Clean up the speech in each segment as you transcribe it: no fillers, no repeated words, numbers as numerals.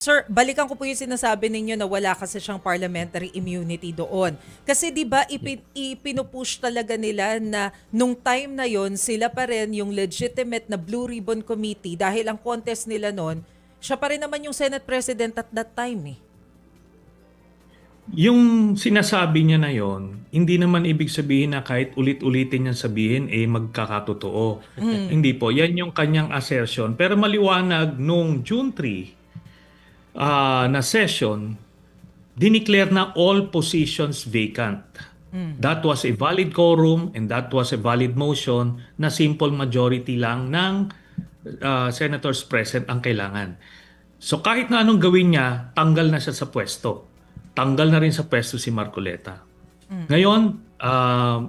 Sir, balikan ko po yung sinasabi ninyo na wala kasi siyang parliamentary immunity doon. Kasi 'di ba ipinupush talaga nila na nung time na yon sila pa rin yung legitimate na Blue Ribbon Committee dahil ang contest nila noon, siya pa rin naman yung Senate President at that time eh. Yung sinasabi niya na yon, hindi naman ibig sabihin na kahit ulit-ulitin niyang sabihin, magkakatotoo. Hindi po. Yan yung kanyang assertion. Pero maliwanag nung June 3 na session, dineclare na all positions vacant. That was a valid quorum and that was a valid motion na simple majority lang ng senators present ang kailangan. So kahit na anong gawin niya, tanggal na siya sa pwesto. Tanggal na rin sa pwesto si Marcoleta. Ngayon,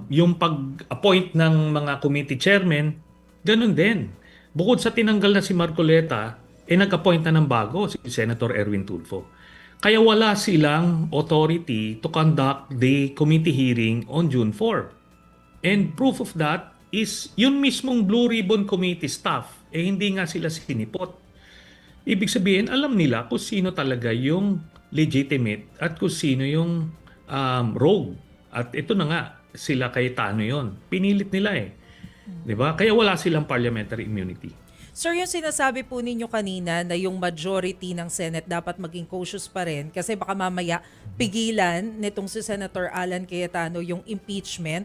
yung pag-appoint ng mga committee chairman, ganun din. Bukod sa tinanggal na si Marcoleta, nag-appoint na ng bago si Senator Erwin Tulfo. Kaya wala silang authority to conduct the committee hearing on June 4. And proof of that is yun mismong Blue Ribbon Committee staff, hindi nga sila sinipot. Ibig sabihin, alam nila kung sino talaga yung legitimate at kung sino yung rogue. At ito na nga, sila Cayetano yon. Pinilit nila eh. 'Di ba? Kaya wala silang parliamentary immunity. Sir, yung sinasabi po ninyo kanina na yung majority ng Senate dapat maging cautious pa rin kasi baka mamaya pigilan nitong si Senator Alan Cayetano yung impeachment.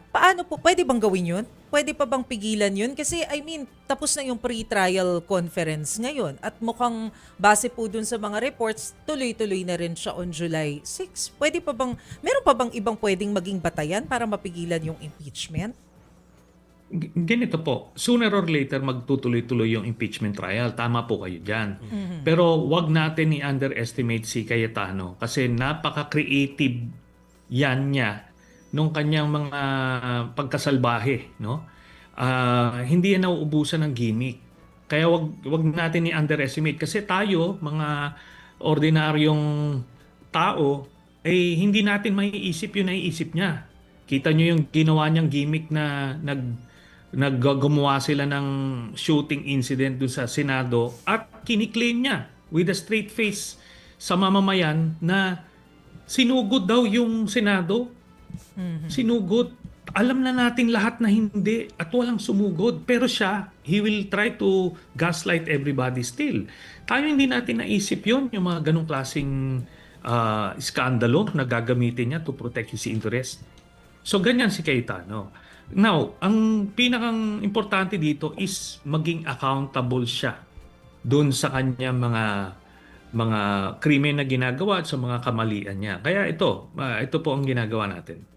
Paano po? Pwede bang gawin yun? Pwede pa bang pigilan yun? Kasi I mean, tapos na yung pre-trial conference ngayon at mukhang base po dun sa mga reports, tuloy-tuloy na rin siya on July 6. Pwede pa bang, meron pa bang ibang pwedeng maging batayan para mapigilan yung impeachment? Ganito po, sooner or later magtutuloy-tuloy yung impeachment trial. Tama po kayo dyan. Pero wag natin i-underestimate si Cayetano kasi napaka-creative yan niya nung kanyang mga pagkasalbahe. No? Hindi yan nauubusan ng gimmick. Kaya wag natin i-underestimate kasi tayo, mga ordinaryong tao, hindi natin maiisip yung naiisip niya. Kita nyo yung ginawa niyang gimmick na gumawa sila ng shooting incident doon sa Senado at kiniklaim niya with a straight face sa mamamayan na sinugod daw yung Senado. Sinugod. Alam na nating lahat na hindi at walang sumugod. Pero siya, he will try to gaslight everybody still. Tayo hindi natin naisip yon yung mga ganong klaseng skandalo na gagamitin niya to protect his interest. So ganyan si Cayetano. Now, ang pinakang importante dito is maging accountable siya doon sa kanyang mga krimen na ginagawa at sa mga kamalian niya. Kaya ito po ang ginagawa natin.